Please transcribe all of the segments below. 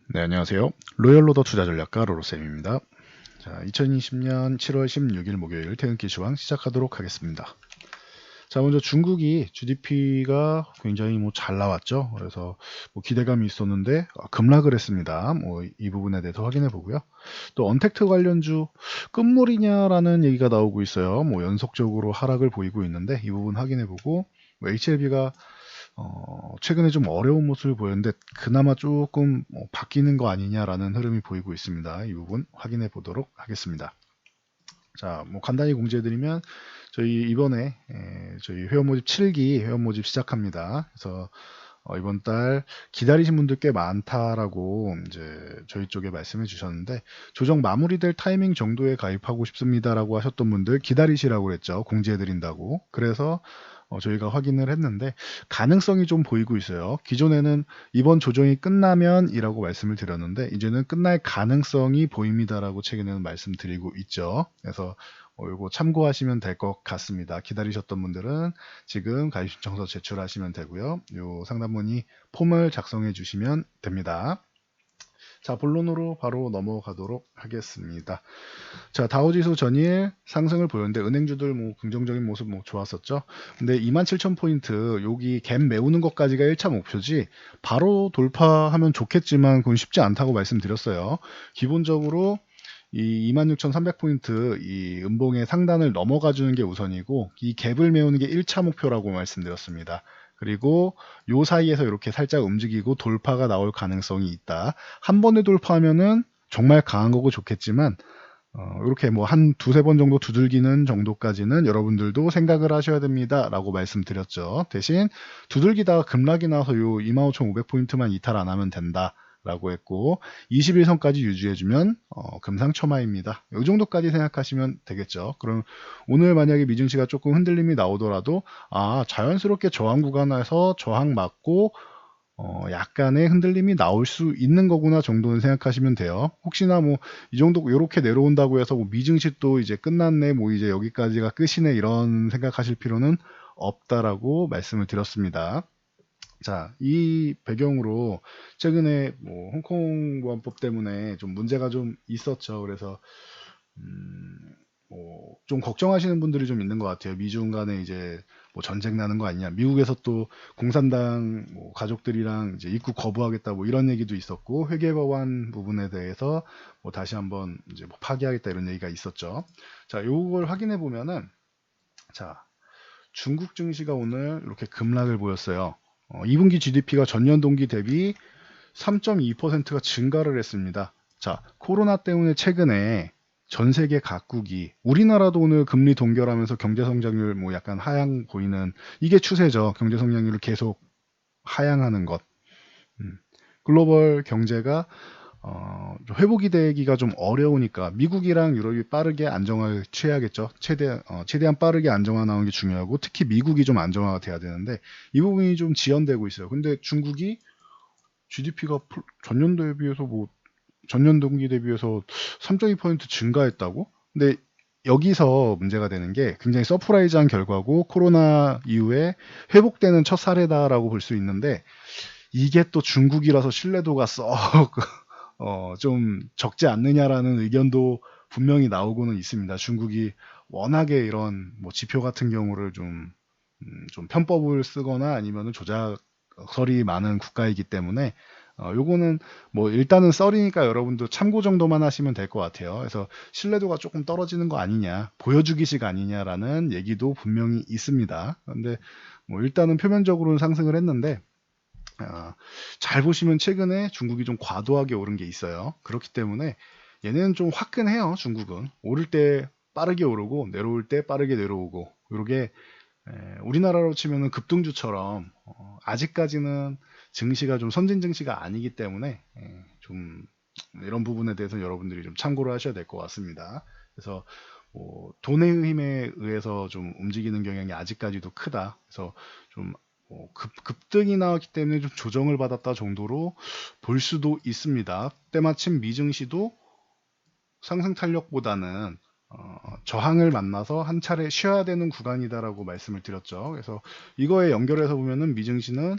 네, 안녕하세요. 로열로더 투자전략가 로로쌤입니다. 자, 2020년 7월 16일 목요일 퇴근길 시황 시작하도록 하겠습니다. 자, 먼저 중국이 GDP가 굉장히 잘 나왔죠. 그래서 기대감이 있었는데 급락을 했습니다. 이 부분에 대해서 확인해 보고요. 또 언택트 관련주 끝물이냐라는 얘기가 나오고 있어요. 연속적으로 하락을 보이고 있는데 이 부분 확인해 보고 HLB가 최근에 좀 어려운 모습을 보였는데 그나마 조금 바뀌는 거 아니냐라는 흐름이 보이고 있습니다. 이 부분 확인해 보도록 하겠습니다. 자, 간단히 공지해드리면 저희 이번에 저희 회원 모집 7기 회원 모집 시작합니다. 그래서 이번 달 기다리신 분들 꽤 많다라고 이제 저희 쪽에 말씀해 주셨는데 조정 마무리될 타이밍 정도에 가입하고 싶습니다라고 하셨던 분들 기다리시라고 했죠. 공지해 드린다고. 그래서 저희가 확인을 했는데 가능성이 좀 보이고 있어요. 기존에는 이번 조정이 끝나면 이라고 말씀을 드렸는데 이제는 끝날 가능성이 보입니다라고 최근에는 말씀드리고 있죠. 그래서 이거 참고하시면 될 것 같습니다. 기다리셨던 분들은 지금 가입 신청서 제출하시면 되고요. 요 상담문의 폼을 작성해 주시면 됩니다. 자, 본론으로 바로 넘어가도록 하겠습니다. 자, 다우지수 전일 상승을 보였는데 은행주들 긍정적인 모습 좋았었죠. 근데 27,000포인트 여기 갭 메우는 것까지가 1차 목표지 바로 돌파하면 좋겠지만 그건 쉽지 않다고 말씀드렸어요. 기본적으로 이 26,300포인트 이 음봉의 상단을 넘어가 주는 게 우선이고 이 갭을 메우는 게 1차 목표라고 말씀드렸습니다. 그리고 요 사이에서 이렇게 살짝 움직이고 돌파가 나올 가능성이 있다. 한 번에 돌파하면은 정말 강한 거고 좋겠지만 이렇게 한 두세 번 정도 두들기는 정도까지는 여러분들도 생각을 하셔야 됩니다. 라고 말씀드렸죠. 대신 두들기다가 급락이 나와서 요 25,500포인트만 이탈 안 하면 된다. 라고 했고 21선까지 유지해주면 금상첨화입니다. 이 정도까지 생각하시면 되겠죠. 그럼 오늘 만약에 미증시가 조금 흔들림이 나오더라도 자연스럽게 저항 구간에서 저항 맞고 약간의 흔들림이 나올 수 있는 거구나 정도는 생각하시면 돼요. 혹시나 이 정도 이렇게 내려온다고 해서 미증시 또 이제 끝났네, 이제 여기까지가 끝이네 이런 생각하실 필요는 없다라고 말씀을 드렸습니다. 자, 이 배경으로 최근에 홍콩 보안법 때문에 좀 문제가 좀 있었죠. 그래서 좀 걱정하시는 분들이 좀 있는 것 같아요. 미중 간에 이제 전쟁 나는 거 아니냐. 미국에서 또 공산당 가족들이랑 이제 입국 거부하겠다 이런 얘기도 있었고 회계 법안 부분에 대해서 다시 한번 이제 파기하겠다 이런 얘기가 있었죠. 자, 요걸 확인해 보면은 자, 중국 증시가 오늘 이렇게 급락을 보였어요. 2분기 GDP가 전년 동기 대비 3.2%가 증가를 했습니다. 자, 코로나 때문에 최근에 전 세계 각국이 우리나라도 오늘 금리 동결하면서 경제 성장률 약간 하향 보이는 이게 추세죠. 경제 성장률을 계속 하향하는 것. 글로벌 경제가 회복이 되기가 좀 어려우니까 미국이랑 유럽이 빠르게 안정화를 취해야겠죠. 최대한 빠르게 안정화 나오는 게 중요하고 특히 미국이 좀 안정화가 돼야 되는데 이 부분이 좀 지연되고 있어요. 근데 중국이 GDP가 전년 대비해서 전년 동기 대비해서 3.2% 증가했다고? 근데 여기서 문제가 되는 게 굉장히 서프라이즈한 결과고 코로나 이후에 회복되는 첫 사례다라고 볼 수 있는데 이게 또 중국이라서 신뢰도가 좀 적지 않느냐라는 의견도 분명히 나오고는 있습니다. 중국이 워낙에 이런 지표 같은 경우를 좀 편법을 쓰거나 아니면 조작설이 많은 국가이기 때문에 요거는 일단은 썰이니까 여러분도 참고 정도만 하시면 될 것 같아요. 그래서 신뢰도가 조금 떨어지는 거 아니냐, 보여주기식 아니냐라는 얘기도 분명히 있습니다. 그런데 일단은 표면적으로는 상승을 했는데 잘 보시면 최근에 중국이 좀 과도하게 오른 게 있어요. 그렇기 때문에 얘는 좀 화끈해요. 중국은 오를 때 빠르게 오르고 내려올 때 빠르게 내려오고 이게 우리나라로 치면은 급등주처럼 아직까지는 증시가 좀 선진 증시가 아니기 때문에 좀 이런 부분에 대해서 여러분들이 좀 참고를 하셔야 될 것 같습니다. 그래서 돈의 힘에 의해서 좀 움직이는 경향이 아직까지도 크다. 그래서 좀 급등이 나왔기 때문에 좀 조정을 받았다 정도로 볼 수도 있습니다. 때마침 미증시도 상승 탄력보다는 저항을 만나서 한 차례 쉬어야 되는 구간이다라고 말씀을 드렸죠. 그래서 이거에 연결해서 보면은 미증시는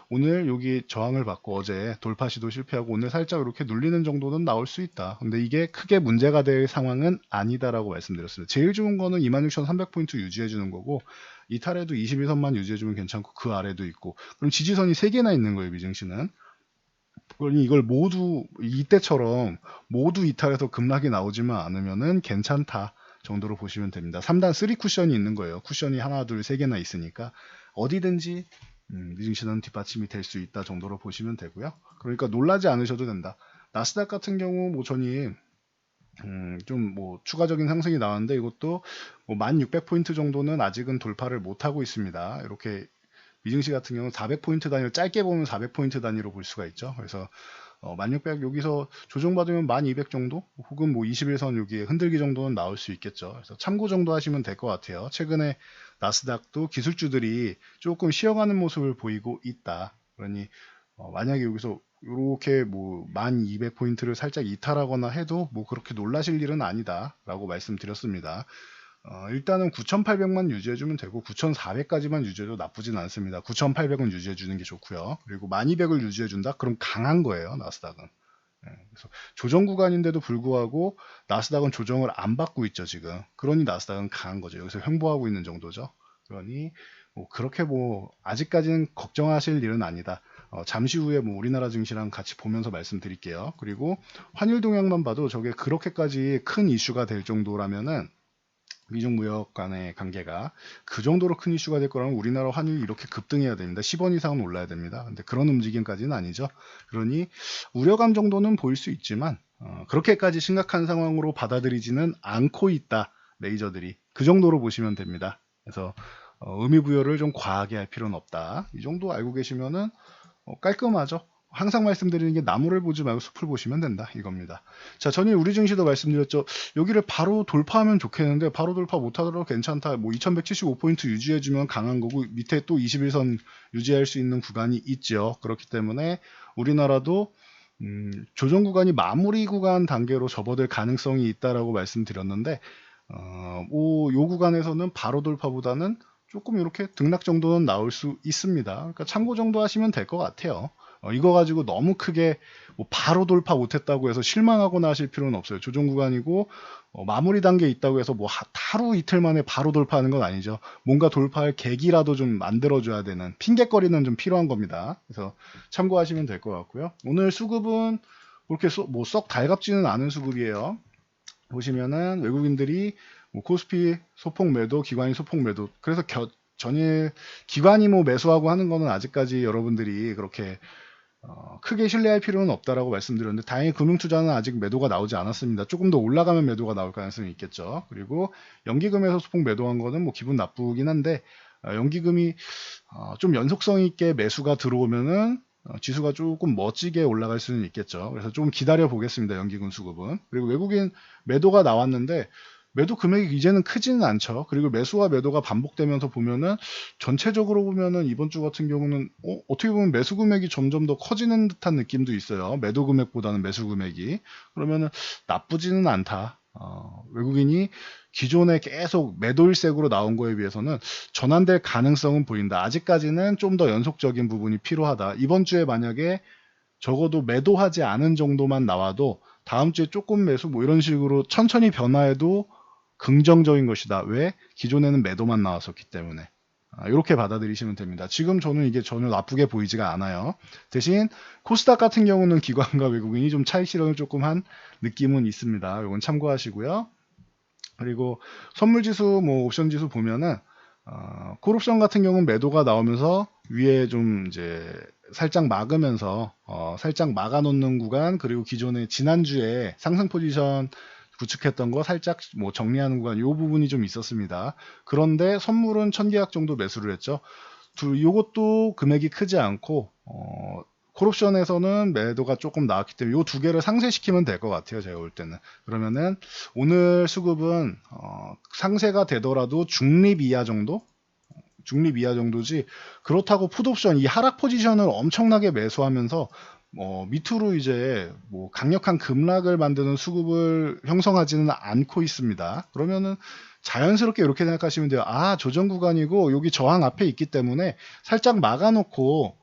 오늘 여기 저항을 받고 어제 돌파 시도 실패하고 오늘 살짝 이렇게 눌리는 정도는 나올 수 있다. 근데 이게 크게 문제가 될 상황은 아니다라고 말씀드렸습니다. 제일 좋은 거는 26,300포인트 유지해 주는 거고 이탈에도 21선만 유지해 주면 괜찮고 그 아래도 있고 그럼 지지선이 3개나 있는 거예요, 미증시는. 그러니 이걸 모두 이때처럼 모두 이탈해서 급락이 나오지만 않으면은 괜찮다 정도로 보시면 됩니다. 3단 3 쿠션이 있는 거예요. 쿠션이 하나, 둘, 세 개나 있으니까 어디든지 미증시는 뒷받침이 될 수 있다 정도로 보시면 되고요. 그러니까 놀라지 않으셔도 된다. 나스닥 같은 경우 뭐 전이 좀 뭐 추가적인 상승이 나왔는데 이것도 뭐 1600포인트 정도는 아직은 돌파를 못 하고 있습니다. 이렇게 미증시 같은 경우는 400포인트 단위로 짧게 보면 400포인트 단위로 볼 수가 있죠. 그래서 1600 여기서 조정받으면 1200 정도 혹은 뭐 21선 여기에 흔들기 정도는 나올 수 있겠죠. 그래서 참고 정도 하시면 될 것 같아요. 최근에 나스닥도 기술주들이 조금 쉬어가는 모습을 보이고 있다. 그러니 만약에 여기서 이렇게 뭐 1200포인트를 살짝 이탈하거나 해도 뭐 그렇게 놀라실 일은 아니다 라고 말씀드렸습니다. 일단은 9,800만 유지해주면 되고 9,400까지만 유지해도 나쁘진 않습니다. 9,800은 유지해주는 게 좋고요. 그리고 1200을 유지해준다? 그럼 강한 거예요, 나스닥은. 그래서 조정 구간인데도 불구하고 나스닥은 조정을 안 받고 있죠, 지금. 그러니 나스닥은 강한 거죠. 여기서 횡보하고 있는 정도죠. 그러니 뭐 그렇게 뭐 아직까지는 걱정하실 일은 아니다. 잠시 후에 뭐 우리나라 증시랑 같이 보면서 말씀드릴게요. 그리고 환율 동향만 봐도 저게 그렇게까지 큰 이슈가 될 정도라면은 미중 무역 간의 관계가 그 정도로 큰 이슈가 될 거라면 우리나라 환율이 이렇게 급등해야 됩니다. 10원 이상은 올라야 됩니다. 근데 그런 움직임까지는 아니죠. 그러니 우려감 정도는 보일 수 있지만 그렇게까지 심각한 상황으로 받아들이지는 않고 있다. 메이저들이 그 정도로 보시면 됩니다. 그래서 의미 부여를 좀 과하게 할 필요는 없다. 이 정도 알고 계시면은 깔끔하죠. 항상 말씀드리는 게 나무를 보지 말고 숲을 보시면 된다 이겁니다. 자, 전에 우리 증시도 말씀드렸죠. 여기를 바로 돌파하면 좋겠는데 바로 돌파 못하더라도 괜찮다. 뭐 2175포인트 유지해주면 강한 거고 밑에 또 21선 유지할 수 있는 구간이 있죠. 그렇기 때문에 우리나라도 조정 구간이 마무리 구간 단계로 접어들 가능성이 있다라고 말씀드렸는데 요 구간에서는 바로 돌파보다는 조금 이렇게 등락 정도는 나올 수 있습니다. 그러니까 참고 정도 하시면 될 것 같아요. 이거 가지고 너무 크게 뭐 바로 돌파 못했다고 해서 실망하거나 하실 필요는 없어요. 조정 구간이고 마무리 단계에 있다고 해서 뭐 하루 이틀 만에 바로 돌파하는 건 아니죠. 뭔가 돌파할 계기라도 좀 만들어줘야 되는 핑계거리는 좀 필요한 겁니다. 그래서 참고하시면 될 것 같고요. 오늘 수급은 그렇게 뭐 썩 달갑지는 않은 수급이에요. 보시면은 외국인들이 뭐 코스피 소폭 매도, 기관이 소폭 매도. 그래서 전일 기관이 뭐 매수하고 하는 거는 아직까지 여러분들이 그렇게 크게 신뢰할 필요는 없다라고 말씀드렸는데 다행히 금융투자는 아직 매도가 나오지 않았습니다. 조금 더 올라가면 매도가 나올 가능성이 있겠죠. 그리고 연기금에서 소폭 매도한 거는 뭐 기분 나쁘긴 한데 연기금이 좀 연속성 있게 매수가 들어오면은 지수가 조금 멋지게 올라갈 수는 있겠죠. 그래서 좀 기다려 보겠습니다. 연기금 수급은. 그리고 외국인 매도가 나왔는데 매도 금액이 이제는 크지는 않죠. 그리고 매수와 매도가 반복되면서 보면은 전체적으로 보면은 이번 주 같은 경우는 어떻게 보면 매수 금액이 점점 더 커지는 듯한 느낌도 있어요. 매도 금액보다는 매수 금액이. 그러면은 나쁘지는 않다. 외국인이 기존에 계속 매도일색으로 나온 거에 비해서는 전환될 가능성은 보인다. 아직까지는 좀 더 연속적인 부분이 필요하다. 이번 주에 만약에 적어도 매도하지 않은 정도만 나와도 다음 주에 조금 매수 뭐 이런 식으로 천천히 변화해도 긍정적인 것이다. 왜? 기존에는 매도만 나왔었기 때문에. 이렇게 받아들이시면 됩니다. 지금 저는 이게 전혀 나쁘게 보이지가 않아요. 대신 코스닥 같은 경우는 기관과 외국인이 좀 차익 실현을 조금 한 느낌은 있습니다. 이건 참고하시고요. 그리고 선물지수, 뭐 옵션지수 보면은 콜옵션 같은 경우는 매도가 나오면서 위에 좀 이제 살짝 막으면서 살짝 막아놓는 구간 그리고 기존에 지난주에 상승 포지션 구축했던 거 살짝 뭐 정리하는 구간 요 부분이 좀 있었습니다. 그런데 선물은 1000계약 정도 매수를 했죠. 요것도 금액이 크지 않고 콜옵션에서는 매도가 조금 나왔기 때문에 요 두 개를 상쇄시키면 될 것 같아요. 제가 볼 때는. 그러면은 오늘 수급은 상쇄가 되더라도 중립 이하 정도? 중립 이하 정도지 그렇다고 풋옵션 이 하락 포지션을 엄청나게 매수하면서 밑으로 이제 뭐 강력한 급락을 만드는 수급을 형성하지는 않고 있습니다. 그러면은 자연스럽게 이렇게 생각하시면 돼요. 아, 조정 구간이고 여기 저항 앞에 있기 때문에 살짝 막아놓고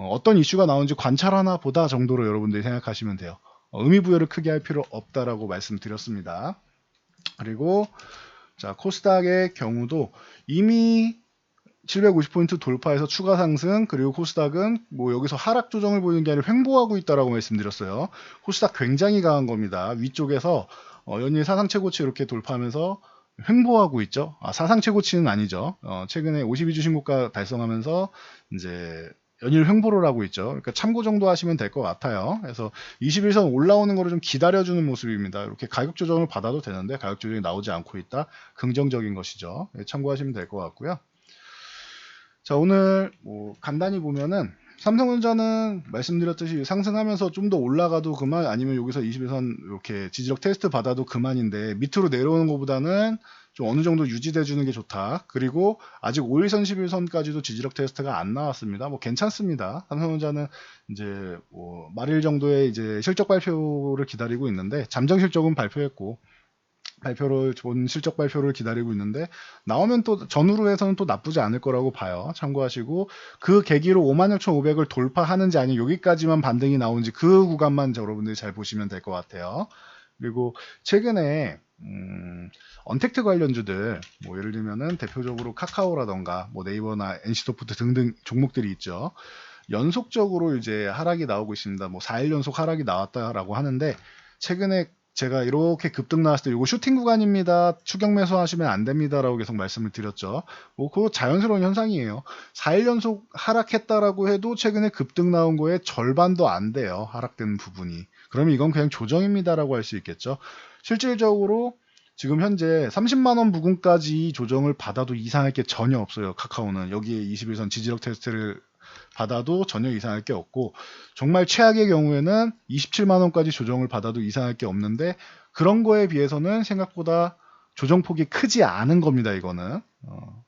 어떤 이슈가 나오는지 관찰하나 보다 정도로 여러분들이 생각하시면 돼요. 의미 부여를 크게 할 필요 없다라고 말씀드렸습니다. 그리고 자, 코스닥의 경우도 이미 750포인트 돌파해서 추가 상승, 그리고 코스닥은 뭐 여기서 하락 조정을 보이는 게 아니라 횡보하고 있다라고 말씀드렸어요. 코스닥 굉장히 강한 겁니다. 위쪽에서 연일 사상 최고치 이렇게 돌파하면서 횡보하고 있죠. 사상 최고치는 아니죠. 최근에 52주 신고가 달성하면서 이제 연일 횡보를 하고 있죠. 그러니까 참고 정도 하시면 될 것 같아요. 그래서 21선 올라오는 거를 좀 기다려주는 모습입니다. 이렇게 가격 조정을 받아도 되는데 가격 조정이 나오지 않고 있다. 긍정적인 것이죠. 참고하시면 될 것 같고요. 자, 오늘 뭐 간단히 보면은 삼성전자는 말씀드렸듯이 상승하면서 좀 더 올라가도 그만, 아니면 여기서 21선 이렇게 지지력 테스트 받아도 그만인데 밑으로 내려오는 것보다는 좀 어느 정도 유지돼 주는 게 좋다. 그리고 아직 5일선 11선까지도 지지력 테스트가 안 나왔습니다. 뭐 괜찮습니다. 삼성전자는 이제 뭐 말일 정도의 이제 실적 발표를 기다리고 있는데, 잠정 실적은 발표했고 본 실적 발표를 기다리고 있는데, 나오면 또 전후로 해서는 또 나쁘지 않을 거라고 봐요. 참고하시고, 그 계기로 56,500을 돌파하는지 아니면 여기까지만 반등이 나오는지 그 구간만 여러분들이 잘 보시면 될 것 같아요. 그리고 최근에 언택트 관련주들, 뭐 예를 들면은 대표적으로 카카오라던가 뭐 네이버나 NC소프트 등등 종목들이 있죠. 연속적으로 이제 하락이 나오고 있습니다. 뭐 4일 연속 하락이 나왔다라고 하는데, 최근에 제가 이렇게 급등 나왔을 때 이거 슈팅 구간입니다. 추격 매수 하시면 안 됩니다라고 계속 말씀을 드렸죠. 뭐 그거 자연스러운 현상이에요. 4일 연속 하락했다라고 해도 최근에 급등 나온 거에 절반도 안 돼요. 하락된 부분이. 그러면 이건 그냥 조정입니다라고 할 수 있겠죠. 실질적으로 지금 현재 30만 원 부근까지 조정을 받아도 이상할 게 전혀 없어요. 카카오는 여기에 21선 지지력 테스트를 받아도 전혀 이상할 게 없고, 정말 최악의 경우에는 27만원까지 조정을 받아도 이상할 게 없는데, 그런 거에 비해서는 생각보다 조정폭이 크지 않은 겁니다. 이거는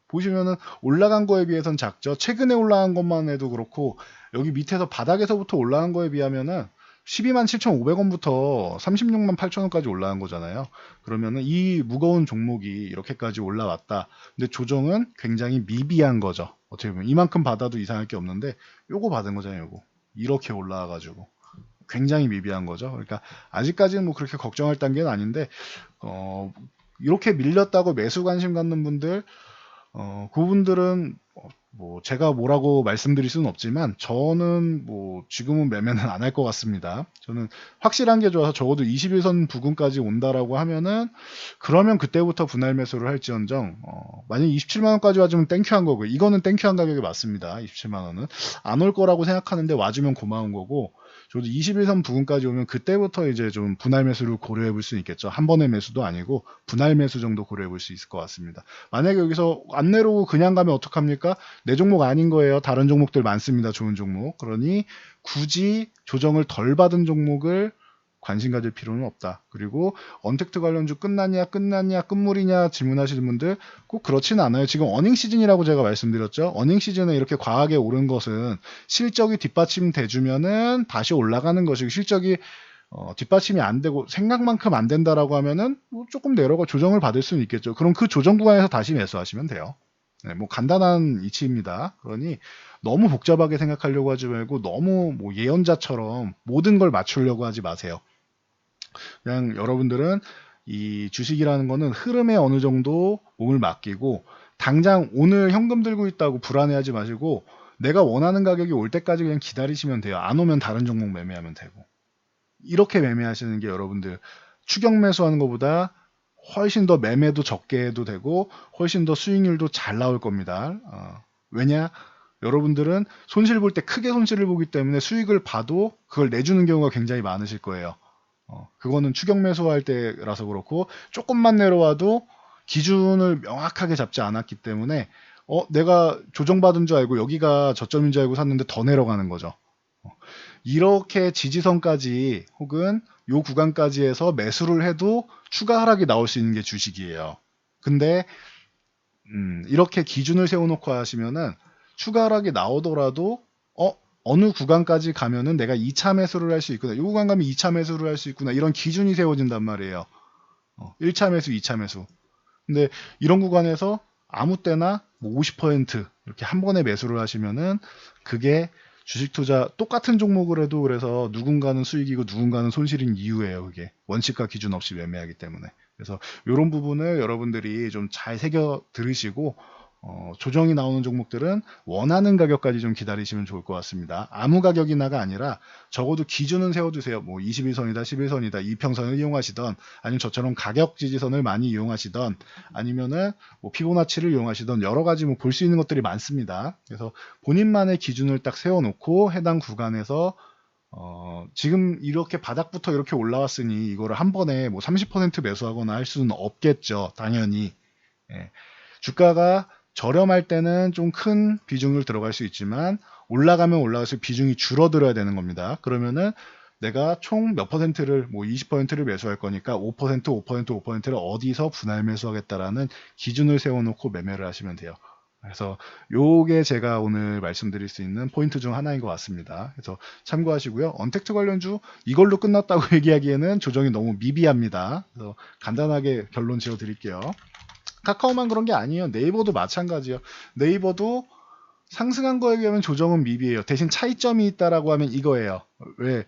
보시면은 올라간 거에 비해서는 작죠. 최근에 올라간 것만 해도 그렇고, 여기 밑에서 바닥에서부터 올라간 거에 비하면은 12만 7,500원부터 36만 8천원까지 올라간 거잖아요. 그러면은 이 무거운 종목이 이렇게까지 올라왔다. 근데 조정은 굉장히 미비한 거죠. 어떻게 보면 이만큼 받아도 이상할 게 없는데, 요거 받은 거잖아요. 요거 이렇게 올라와가지고 굉장히 미비한 거죠. 그러니까 아직까지는 뭐 그렇게 걱정할 단계는 아닌데, 이렇게 밀렸다고 매수 관심 갖는 분들, 그분들은 뭐 제가 뭐라고 말씀드릴 수는 없지만, 저는 뭐 지금은 매매는 안 할 것 같습니다. 저는 확실한 게 좋아서 적어도 21선 부근까지 온다라고 하면은, 그러면 그때부터 분할 매수를 할지언정, 만약 27만 원까지 와주면 땡큐한 거고, 이거는 땡큐한 가격이 맞습니다. 27만 원은 안 올 거라고 생각하는데 와주면 고마운 거고, 저도 21선 부근까지 오면 그때부터 이제 좀 분할 매수를 고려해 볼 수 있겠죠. 한 번의 매수도 아니고 분할 매수 정도 고려해 볼 수 있을 것 같습니다. 만약에 여기서 안 내려오고 그냥 가면 어떡합니까? 내 종목 아닌 거예요. 다른 종목들 많습니다. 좋은 종목. 그러니 굳이 조정을 덜 받은 종목을 관심 가질 필요는 없다. 그리고 언택트 관련주 끝났냐 끝물이냐 질문하시는 분들, 꼭 그렇지는 않아요. 지금 어닝 시즌이라고 제가 말씀드렸죠. 어닝 시즌에 이렇게 과하게 오른 것은 실적이 뒷받침돼 주면은 다시 올라가는 것이고, 실적이 뒷받침이 안 되고 생각만큼 안 된다라고 하면은 뭐 조금 내려가 조정을 받을 수는 있겠죠. 그럼 그 조정 구간에서 다시 매수하시면 돼요. 네, 뭐 간단한 이치입니다. 그러니 너무 복잡하게 생각하려고 하지 말고, 너무 뭐 예언자처럼 모든 걸 맞추려고 하지 마세요. 그냥 여러분들은 이 주식이라는 거는 흐름에 어느 정도 몸을 맡기고, 당장 오늘 현금 들고 있다고 불안해하지 마시고, 내가 원하는 가격이 올 때까지 그냥 기다리시면 돼요. 안 오면 다른 종목 매매하면 되고. 이렇게 매매하시는 게 여러분들 추격 매수하는 것보다 훨씬 더 매매도 적게 해도 되고, 훨씬 더 수익률도 잘 나올 겁니다. 왜냐? 여러분들은 손실 볼 때 크게 손실을 보기 때문에 수익을 봐도 그걸 내주는 경우가 굉장히 많으실 거예요. 그거는 추격 매수할 때라서 그렇고, 조금만 내려와도 기준을 명확하게 잡지 않았기 때문에 내가 조정받은 줄 알고 여기가 저점인 줄 알고 샀는데 더 내려가는 거죠. 이렇게 지지선까지 혹은 요 구간까지 해서 매수를 해도 추가 하락이 나올 수 있는 게 주식이에요. 근데 이렇게 기준을 세워놓고 하시면은 추가 하락이 나오더라도 어느 구간까지 가면은 내가 2차 매수를 할 수 있구나. 이 구간 가면 2차 매수를 할 수 있구나. 이런 기준이 세워진단 말이에요. 1차 매수, 2차 매수. 근데 이런 구간에서 아무 때나 뭐 50% 이렇게 한 번에 매수를 하시면은 그게 주식 투자 똑같은 종목을 해도 그래서 누군가는 수익이고 누군가는 손실인 이유예요. 그게 원칙과 기준 없이 매매하기 때문에. 그래서 이런 부분을 여러분들이 좀 잘 새겨 들으시고 조정이 나오는 종목들은 원하는 가격까지 좀 기다리시면 좋을 것 같습니다. 아무 가격이나가 아니라 적어도 기준은 세워주세요. 뭐 21선이다, 11선이다, 이평선을 이용하시던 아니면 저처럼 가격 지지선을 많이 이용하시던 아니면은 뭐 피보나치를 이용하시던 여러 가지 뭐 볼 수 있는 것들이 많습니다. 그래서 본인만의 기준을 딱 세워놓고 해당 구간에서 지금 이렇게 바닥부터 이렇게 올라왔으니 이거를 한 번에 뭐 30% 매수하거나 할 수는 없겠죠. 당연히. 예. 주가가 저렴할 때는 좀 큰 비중을 들어갈 수 있지만 올라가면 올라갈수록 비중이 줄어들어야 되는 겁니다. 그러면은 내가 총 몇 퍼센트를 뭐 20%를 매수할 거니까 5%, 5%, 5%를 어디서 분할 매수하겠다라는 기준을 세워놓고 매매를 하시면 돼요. 그래서 요게 제가 오늘 말씀드릴 수 있는 포인트 중 하나인 것 같습니다. 그래서 참고하시고요. 언택트 관련주 이걸로 끝났다고 얘기하기에는 조정이 너무 미비합니다. 그래서 간단하게 결론 지어 드릴게요. 카카오만 그런 게 아니에요. 네이버도 마찬가지예요. 네이버도 상승한 거에 비하면 조정은 미비해요. 대신 차이점이 있다라고 하면 이거예요. 왜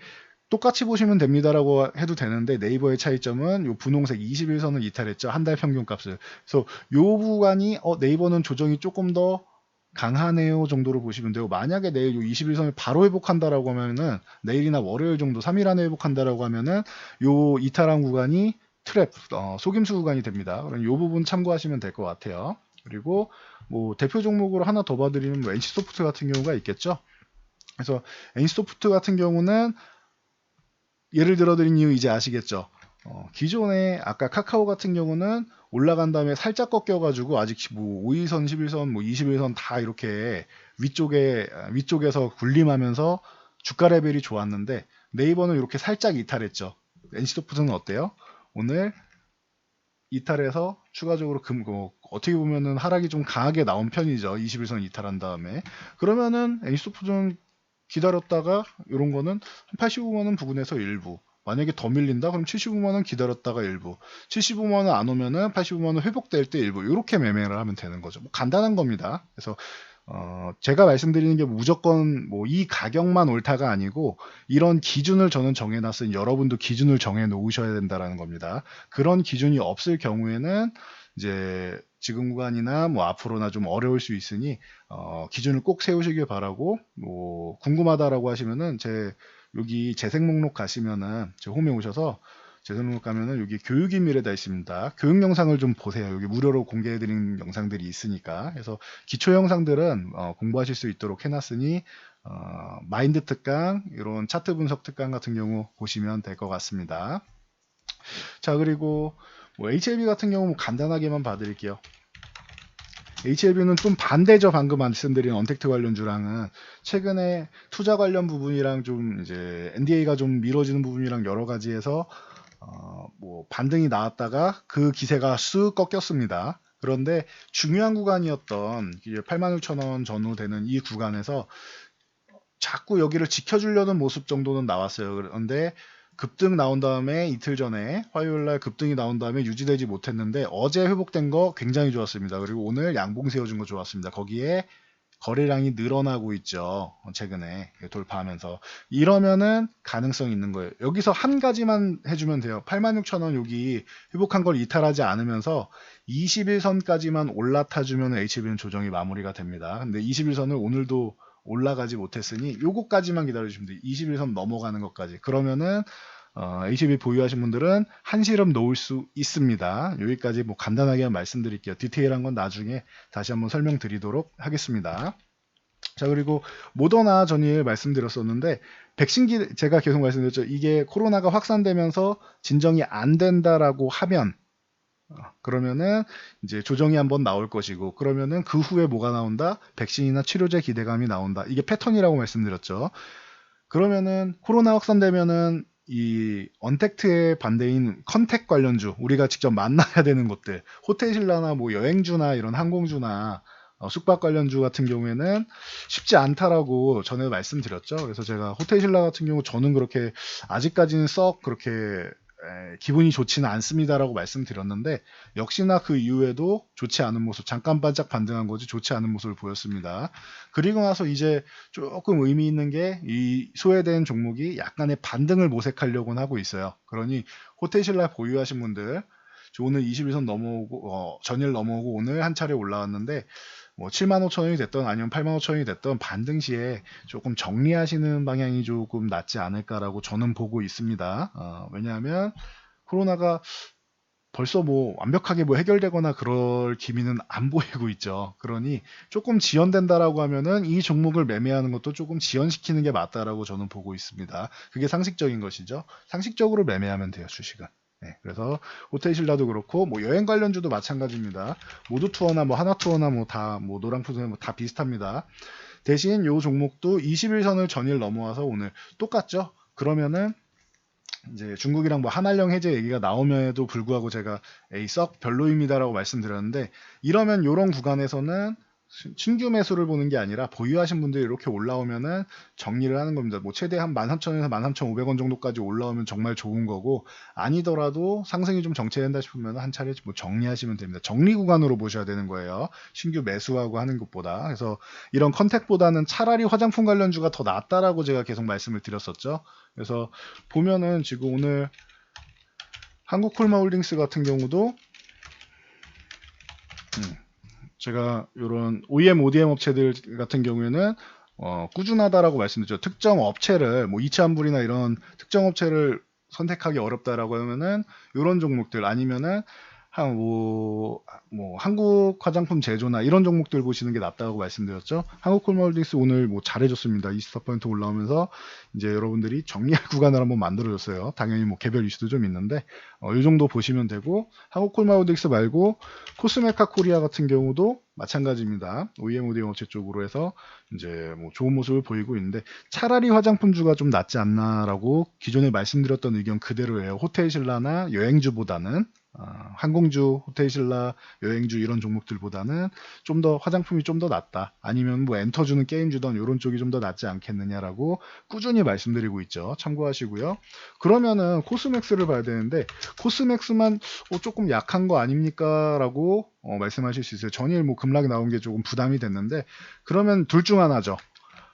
똑같이 보시면 됩니다라고 해도 되는데 네이버의 차이점은 요 분홍색 21선을 이탈했죠. 한 달 평균 값을. 그래서 요 구간이 네이버는 조정이 조금 더 강하네요 정도로 보시면 돼요. 만약에 내일 요 21선을 바로 회복한다라고 하면은 내일이나 월요일 정도 3일 안에 회복한다라고 하면은 요 이탈한 구간이 트랩 속임수 구간이 됩니다. 그럼 이 부분 참고하시면 될 것 같아요. 그리고 뭐 대표 종목으로 하나 더 봐드리면 뭐 NC소프트 같은 경우가 있겠죠. 그래서 NC소프트 같은 경우는 예를 들어드린 이유 이제 아시겠죠. 기존에 아까 카카오 같은 경우는 올라간 다음에 살짝 꺾여가지고 아직 뭐 5일선, 11선, 뭐 21선 다 이렇게 위쪽에서 군림하면서 주가 레벨이 좋았는데 네이버는 이렇게 살짝 이탈했죠. NC소프트는 어때요? 오늘 이탈해서 추가적으로 어떻게 보면은 하락이 좀 강하게 나온 편이죠. 21선 이탈한 다음에. 그러면은 NC소프트는 기다렸다가 이런 거는 한 85만원 부근에서 일부. 만약에 더 밀린다? 그럼 75만원 기다렸다가 일부. 75만원 안 오면은 85만원 회복될 때 일부. 이렇게 매매를 하면 되는 거죠. 뭐 간단한 겁니다. 그래서 제가 말씀드리는 게 무조건 뭐 이 가격만 옳다가 아니고 이런 기준을 저는 정해놨으니 여러분도 기준을 정해 놓으셔야 된다라는 겁니다. 그런 기준이 없을 경우에는 이제 지금 구간이나 뭐 앞으로나 좀 어려울 수 있으니 기준을 꼭 세우시길 바라고 뭐 궁금하다라고 하시면은 여기 재생 목록 가시면은 제 홈에 오셔서 재생 목록 가면은 여기 교육인 미래다 있습니다. 교육 영상을 좀 보세요. 여기 무료로 공개해드린 영상들이 있으니까. 그래서 기초 영상들은 공부하실 수 있도록 해놨으니 마인드 특강, 이런 차트 분석 특강 같은 경우 보시면 될 것 같습니다. 자, 그리고 뭐 HLB 같은 경우 뭐 간단하게만 봐드릴게요. HLB는 좀 반대죠. 방금 말씀드린 언택트 관련주랑은 최근에 투자 관련 부분이랑 좀 이제 NDA가 좀 미뤄지는 부분이랑 여러 가지에서 뭐 반등이 나왔다가 그 기세가 쑥 꺾였습니다. 그런데 중요한 구간이었던 86,000원 전후 되는 이 구간에서 자꾸 여기를 지켜주려는 모습 정도는 나왔어요. 그런데 급등 나온 다음에 이틀 전에 화요일날 급등이 나온 다음에 유지되지 못했는데 어제 회복된 거 굉장히 좋았습니다. 그리고 오늘 양봉 세워준 거 좋았습니다. 거기에 거래량이 늘어나고 있죠. 최근에 돌파하면서. 이러면은 가능성이 있는 거예요. 여기서 한 가지만 해주면 돼요. 86,000원 여기 회복한 걸 이탈하지 않으면서 21선까지만 올라타주면 HB는 조정이 마무리가 됩니다. 근데 21선을 오늘도 올라가지 못했으니 요거까지만 기다려주시면 돼요. 21선 넘어가는 것까지. 그러면은 HB 보유하신 분들은 한시름 놓을 수 있습니다. 여기까지 뭐 간단하게 말씀드릴게요. 디테일한 건 나중에 다시 한번 설명드리도록 하겠습니다. 자, 그리고 모더나 전일 말씀드렸었는데 백신기 제가 계속 말씀드렸죠. 이게 코로나가 확산되면서 진정이 안 된다라고 하면 그러면은 이제 조정이 한번 나올 것이고 그러면은 그 후에 뭐가 나온다? 백신이나 치료제 기대감이 나온다. 이게 패턴이라고 말씀드렸죠. 그러면은 코로나 확산되면은 이 언택트의 반대인 컨택 관련주 우리가 직접 만나야 되는 곳들 호텔 신라나 뭐 여행주나 이런 항공주나 숙박 관련주 같은 경우에는 쉽지 않다라고 전에 말씀드렸죠. 그래서 제가 호텔신라 같은 경우 저는 그렇게 아직까지는 썩 그렇게 기분이 좋지는 않습니다라고 말씀드렸는데 역시나 그 이후에도 좋지 않은 모습, 잠깐 반짝 반등한 거지 좋지 않은 모습을 보였습니다. 그리고 나서 이제 조금 의미 있는 게 이 소외된 종목이 약간의 반등을 모색하려고는 하고 있어요. 그러니 호텔신라 보유하신 분들 오늘 21선 넘어오고 전일 넘어오고 오늘 한 차례 올라왔는데 뭐 75,000원이 됐던 아니면 85,000원이 됐던 반등 시에 조금 정리하시는 방향이 조금 낫지 않을까라고 저는 보고 있습니다. 왜냐하면 코로나가 벌써 뭐 완벽하게 뭐 해결되거나 그럴 기미는 안 보이고 있죠. 그러니 조금 지연된다라고 하면은 이 종목을 매매하는 것도 조금 지연시키는 게 맞다라고 저는 보고 있습니다. 그게 상식적인 것이죠. 상식적으로 매매하면 돼요, 주식은. 네, 그래서 호텔신라도 그렇고 뭐 여행 관련주도 마찬가지입니다. 모두 투어나 뭐 하나 투어나 뭐 다 뭐 노랑푸드 뭐 다 비슷합니다. 대신 요 종목도 21선을 전일 넘어와서 오늘 똑같죠. 그러면은 이제 중국이랑 뭐 한한령 해제 얘기가 나옴에도 불구하고 제가 에이 썩 별로입니다라고 말씀드렸는데 이러면 요런 구간에서는 신규 매수를 보는 게 아니라 보유하신 분들이 이렇게 올라오면은 정리를 하는 겁니다. 뭐 최대 한 13,000원에서 13,500원 정도까지 올라오면 정말 좋은 거고 아니더라도 상승이 좀 정체된다 싶으면 한 차례 뭐 정리하시면 됩니다. 정리 구간으로 보셔야 되는 거예요. 신규 매수하고 하는 것보다. 그래서 이런 컨택보다는 차라리 화장품 관련주가 더 낫다라고 제가 계속 말씀을 드렸었죠. 그래서 보면은 지금 오늘 한국콜마홀딩스 같은 경우도 제가 이런 OEM, ODM 업체들 같은 경우에는 꾸준하다라고 말씀드렸죠. 특정 업체를 뭐 이차한불이나 이런 특정 업체를 선택하기 어렵다라고 하면은 이런 종목들 아니면은 뭐 한국 화장품 제조나 이런 종목들 보시는 게 낫다고 말씀드렸죠. 한국콜마홀딩스 오늘 뭐 잘해줬습니다. 24% 올라오면서 이제 여러분들이 정리할 구간을 한번 만들어줬어요. 당연히 뭐 개별 이슈도 좀 있는데 이 정도 보시면 되고 한국콜마홀딩스 말고 코스메카 코리아 같은 경우도 마찬가지입니다. OEM, ODM 업체 쪽으로 해서 이제 뭐 좋은 모습을 보이고 있는데 차라리 화장품주가 좀 낫지 않나라고 기존에 말씀드렸던 의견 그대로예요. 호텔신라나 여행주보다는 항공주, 호텔신라, 여행주 이런 종목들보다는 좀 더 화장품이 좀 더 낫다. 아니면 뭐 엔터주는 게임주던 이런 쪽이 좀 더 낫지 않겠느냐라고 꾸준히 말씀드리고 있죠. 참고하시고요. 그러면은 코스맥스를 봐야 되는데 코스맥스만 조금 약한 거 아닙니까? 라고 말씀하실 수 있어요. 전일 뭐 급락이 나온 게 조금 부담이 됐는데 그러면 둘 중 하나죠.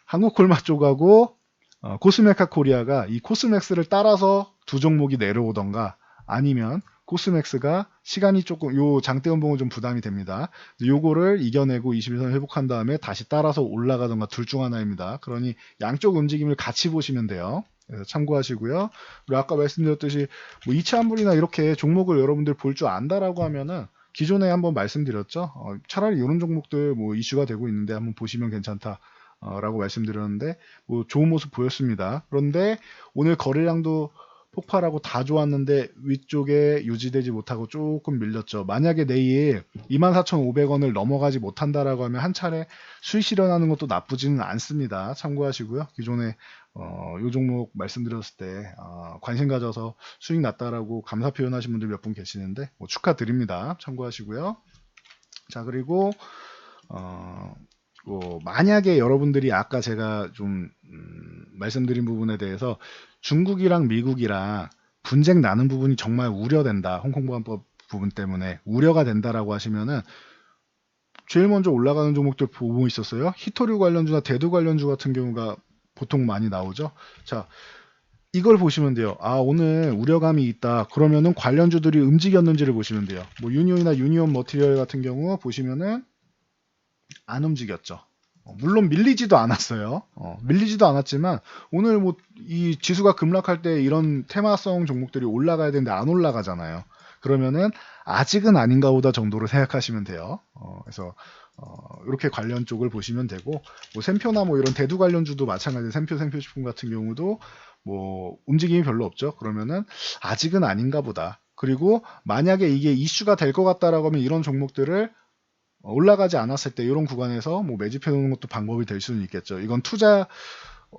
한국콜마 쪽하고 코스메카 코리아가 이 코스맥스를 따라서 두 종목이 내려오던가 아니면 코스맥스가 시간이 조금 요 장대 연봉은 좀 부담이 됩니다. 요거를 이겨내고 21선 회복한 다음에 다시 따라서 올라가던가 둘 중 하나입니다. 그러니 양쪽 움직임을 같이 보시면 돼요. 그래서 참고하시고요. 그리고 아까 말씀드렸듯이 뭐 이차한불이나 이렇게 종목을 여러분들 볼 줄 안다라고 하면은 기존에 한번 말씀드렸죠. 차라리 이런 종목들 뭐 이슈가 되고 있는데 한번 보시면 괜찮다. 라고 말씀드렸는데 뭐 좋은 모습 보였습니다. 그런데 오늘 거래량도 폭발하고 다 좋았는데 위쪽에 유지되지 못하고 조금 밀렸죠. 만약에 내일 24,500원을 넘어가지 못한다라고 하면 한 차례 수익 실현하는 것도 나쁘지는 않습니다. 참고하시고요. 기존에 요 종목 말씀드렸을 때 관심 가져서 수익 났다라고 감사 표현하신 분들 몇 분 계시는데 뭐 축하드립니다. 참고하시고요. 자 그리고 만약에 여러분들이 아까 제가 좀 말씀드린 부분에 대해서 중국이랑 미국이랑 분쟁 나는 부분이 정말 우려된다. 홍콩보안법 부분 때문에 우려가 된다라고 하시면은 제일 먼저 올라가는 종목들 보고 있었어요. 히토류 관련주나 대두 관련주 같은 경우가 보통 많이 나오죠. 자, 이걸 보시면 돼요. 오늘 우려감이 있다. 그러면은 관련주들이 움직였는지를 보시면 돼요. 뭐 유니온이나 유니온 머티리얼 같은 경우 보시면은 안 움직였죠. 물론 밀리지도 않았어요. 밀리지도 않았지만 오늘 뭐 이 지수가 급락할 때 이런 테마성 종목들이 올라가야 되는데 안 올라가잖아요. 그러면은 아직은 아닌가 보다 정도로 생각하시면 돼요. 그래서 이렇게 관련 쪽을 보시면 되고 뭐 샘표나 뭐 이런 대두 관련주도 마찬가지로 샘표식품 같은 경우도 뭐 움직임이 별로 없죠. 그러면은 아직은 아닌가 보다. 그리고 만약에 이게 이슈가 될 것 같다라고 하면 이런 종목들을 올라가지 않았을 때 이런 구간에서 뭐 매집해 놓는 것도 방법이 될 수는 있겠죠. 이건 투자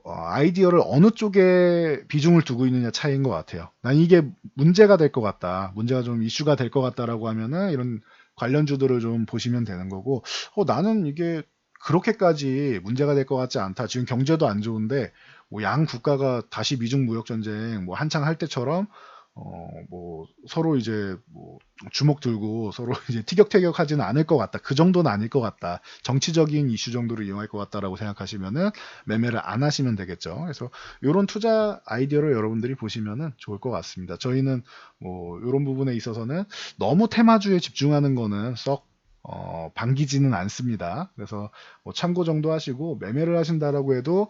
아이디어를 어느 쪽에 비중을 두고 있느냐 차이인 것 같아요. 난 이게 문제가 될 것 같다. 문제가 좀 이슈가 될 것 같다라고 하면은 이런 관련주들을 좀 보시면 되는 거고, 나는 이게 그렇게까지 문제가 될 것 같지 않다. 지금 경제도 안 좋은데 뭐 양 국가가 다시 미중 무역 전쟁 뭐 한창 할 때처럼 뭐 서로 이제 뭐 주먹 들고 서로 이제 티격태격하지는 않을 것 같다. 그 정도는 아닐 것 같다. 정치적인 이슈 정도로 이용할 것 같다라고 생각하시면은 매매를 안 하시면 되겠죠. 그래서 이런 투자 아이디어를 여러분들이 보시면은 좋을 것 같습니다. 저희는 뭐 이런 부분에 있어서는 너무 테마주에 집중하는 거는 썩 반기지는 않습니다. 그래서 뭐 참고 정도 하시고, 매매를 하신다라고 해도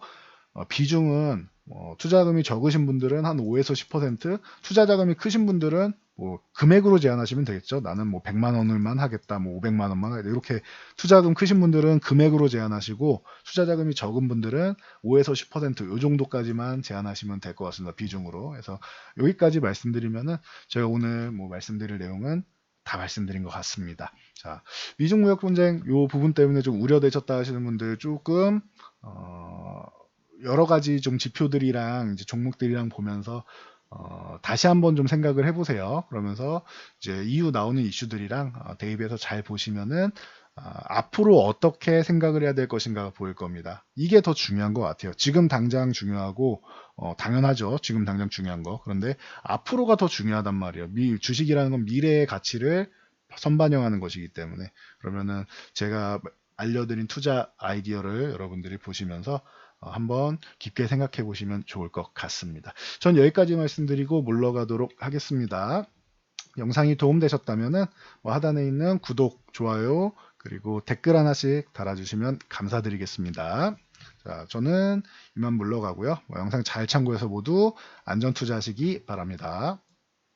비중은 투자금이 적으신 분들은 한 5에서 10%, 투자 자금이 크신 분들은 뭐 금액으로 제한하시면 되겠죠. 나는 뭐 100만 원을만 하겠다, 뭐 500만 원만 하겠다. 이렇게 투자금 크신 분들은 금액으로 제한하시고, 투자 자금이 적은 분들은 5에서 10%요 정도까지만 제한하시면 될 것 같습니다. 비중으로. 그래서 여기까지 말씀드리면은 제가 오늘 뭐 말씀드릴 내용은 다 말씀드린 것 같습니다. 자, 미중 무역 분쟁 요 부분 때문에 좀 우려되셨다 하시는 분들 조금 여러 가지 좀 지표들이랑 이제 종목들이랑 보면서 다시 한번 좀 생각을 해보세요. 그러면서 이제 이후 나오는 이슈들이랑 대입해서 잘 보시면은 앞으로 어떻게 생각을 해야 될 것인가가 보일 겁니다. 이게 더 중요한 것 같아요. 지금 당장 중요하고 당연하죠. 지금 당장 중요한 거. 그런데 앞으로가 더 중요하단 말이에요. 주식이라는 건 미래의 가치를 선반영하는 것이기 때문에, 그러면은 제가 알려드린 투자 아이디어를 여러분들이 보시면서 한번 깊게 생각해 보시면 좋을 것 같습니다. 전 여기까지 말씀드리고 물러가도록 하겠습니다. 영상이 도움되셨다면 하단에 있는 구독, 좋아요, 그리고 댓글 하나씩 달아주시면 감사드리겠습니다. 자, 저는 이만 물러가고요. 영상 잘 참고해서 모두 안전 투자하시기 바랍니다.